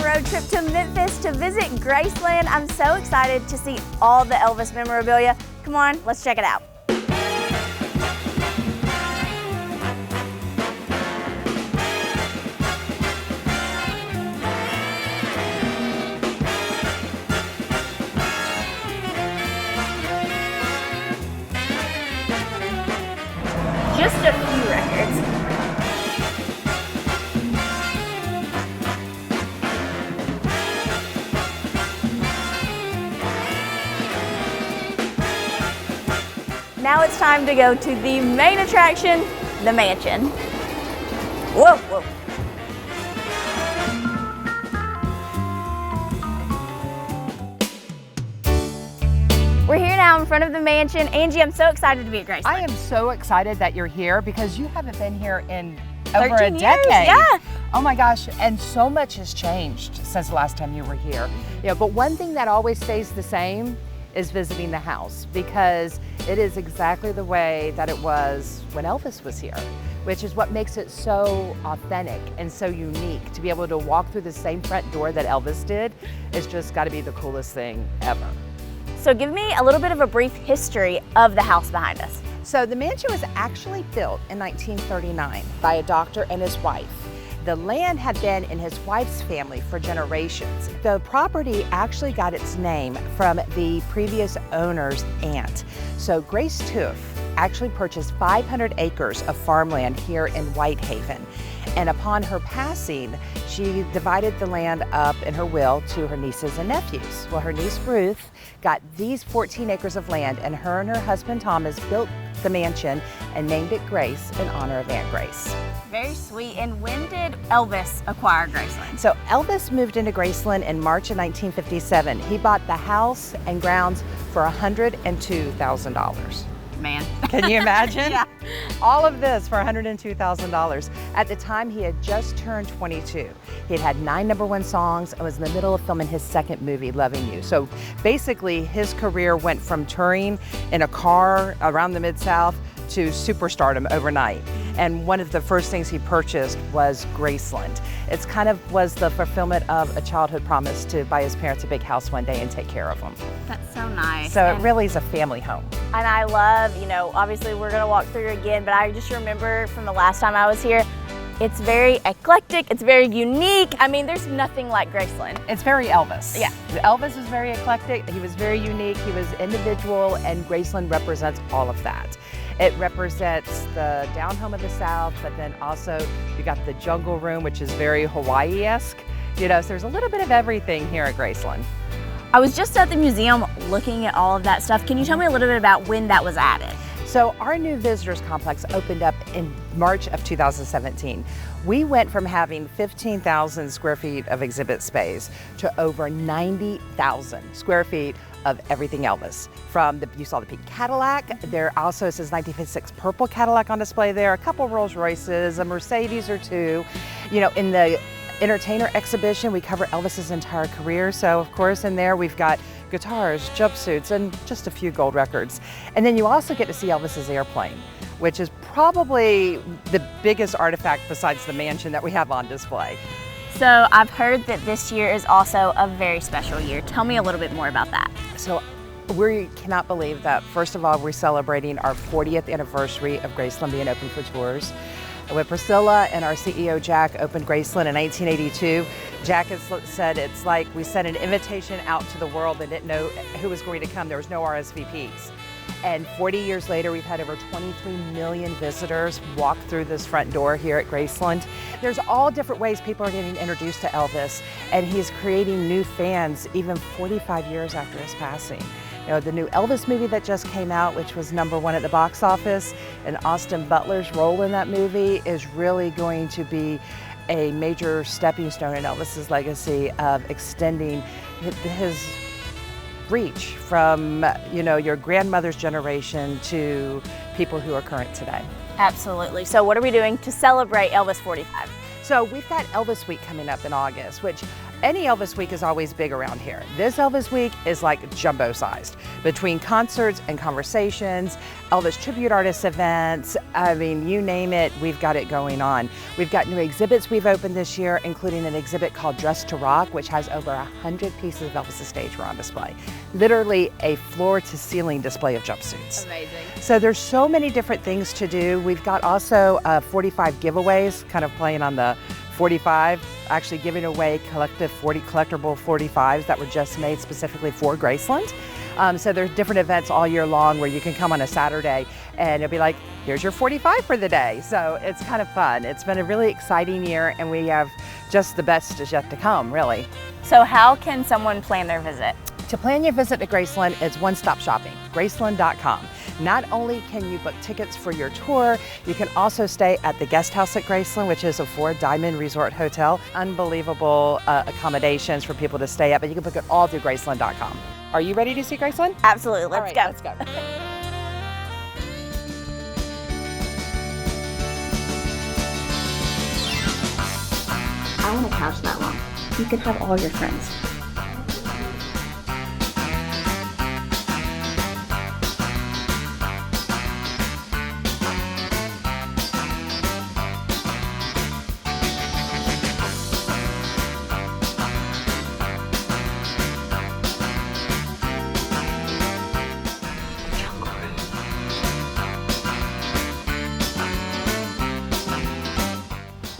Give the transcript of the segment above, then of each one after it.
road trip to Memphis to visit Graceland. I'm so excited to see all the Elvis memorabilia. Come on, let's check it out. Just a few records. Now it's time to go to the main attraction, the mansion. Whoa, whoa. We're here now in front of the mansion. Angie, I'm so excited to be at Graceland. I am so excited that you're here because you haven't been here in over a 13 years, decade. yeah. Oh my gosh, and so much has changed since the last time you were here. But one thing that always stays the same is visiting the house, because it is exactly the way that it was when Elvis was here, which is what makes it so authentic and so unique. To be able to walk through the same front door that Elvis did is just got to be the coolest thing ever. So give me a little bit of a brief history of the house behind us. So the mansion was actually built in 1939 by a doctor and his wife. The land had been in his wife's family for generations. The property actually got its name from the previous owner's aunt. So Grace Toof actually purchased 500 acres of farmland here in Whitehaven. And upon her passing, she divided the land up in her will to her nieces and nephews. Well, her niece Ruth got these 14 acres of land, and her husband Thomas built the mansion and named it Grace in honor of Aunt Grace. Very sweet. And when did Elvis acquire Graceland? So Elvis moved into Graceland in March of 1957. He bought the house and grounds for $102,000. Man. Can you imagine? Yeah. All of this for $102,000. At the time, he had just turned 22. He had had 9 #1 songs and was in the middle of filming his second movie, Loving You. So basically, his career went from touring in a car around the Mid-South to superstardom overnight. And one of the first things he purchased was Graceland. It's kind of was the fulfillment of a childhood promise to buy his parents a big house one day and take care of them. That's so nice. So it really is a family home. And I love, obviously we're gonna walk through again, but I just remember from the last time I was here, it's very eclectic, it's very unique. I mean, there's nothing like Graceland. It's very Elvis. Yeah. Elvis was very eclectic, he was very unique, he was individual, and Graceland represents all of that. It represents the down home of the South, but then also you got the jungle room, which is very Hawaii-esque. So there's a little bit of everything here at Graceland. I was just at the museum looking at all of that stuff. Can you tell me a little bit about when that was added? So our new visitors complex opened up in March of 2017. We went from having 15,000 square feet of exhibit space to over 90,000 square feet of everything Elvis. You saw the pink Cadillac. There also says 1956 purple Cadillac on display there, a couple Rolls Royces, a Mercedes or two. In the entertainer exhibition, we cover Elvis's entire career. So of course in there we've got guitars, jumpsuits, and just a few gold records. And then you also get to see Elvis's airplane, which is probably the biggest artifact besides the mansion that we have on display. So I've heard that this year is also a very special year. Tell me a little bit more about that. So we cannot believe that, first of all, we're celebrating our 40th anniversary of Graceland being open for tours. When Priscilla and our CEO Jack opened Graceland in 1982, Jack has said it's like we sent an invitation out to the world and didn't know who was going to come. There was no RSVPs. And 40 years later, we've had over 23 million visitors walk through this front door here at Graceland. There's all different ways people are getting introduced to Elvis, and he's creating new fans even 45 years after his passing. The new Elvis movie that just came out, which was #1 at the box office, and Austin Butler's role in that movie is really going to be a major stepping stone in Elvis's legacy of extending his reach from, your grandmother's generation to people who are current today. Absolutely. So what are we doing to celebrate Elvis 45? So we've got Elvis Week coming up in August, which Any Elvis week is always big around here. This Elvis week is like jumbo sized. Between concerts and conversations, Elvis tribute artist events, I mean, you name it, we've got it going on. We've got new exhibits we've opened this year, including an exhibit called Dress to Rock, which has over 100 pieces of Elvis's stagewear on display. Literally a floor to ceiling display of jumpsuits. Amazing. So there's so many different things to do. We've got also 45 giveaways, kind of playing on the 45, actually giving away collectible 45s that were just made specifically for Graceland. So there's different events all year long where you can come on a Saturday and it'll be like, here's your 45 for the day. So it's kind of fun. It's been a really exciting year and we have just the best is yet to come, really. So how can someone plan their visit? To plan your visit to Graceland, it's one-stop shopping, Graceland.com. Not only can you book tickets for your tour, you can also stay at the guest house at Graceland, which is a 4-diamond resort hotel. Unbelievable accommodations for people to stay at, but you can book it all through Graceland.com. Are you ready to see Graceland? Absolutely, All let's right, go. Let's go. I want a couch that long. You could have all your friends.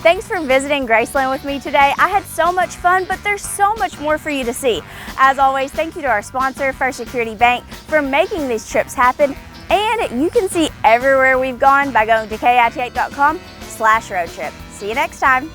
Thanks for visiting Graceland with me today. I had so much fun, but there's so much more for you to see. As always, thank you to our sponsor, First Security Bank, for making these trips happen. And you can see everywhere we've gone by going to KIT8.com/roadtrip. See you next time.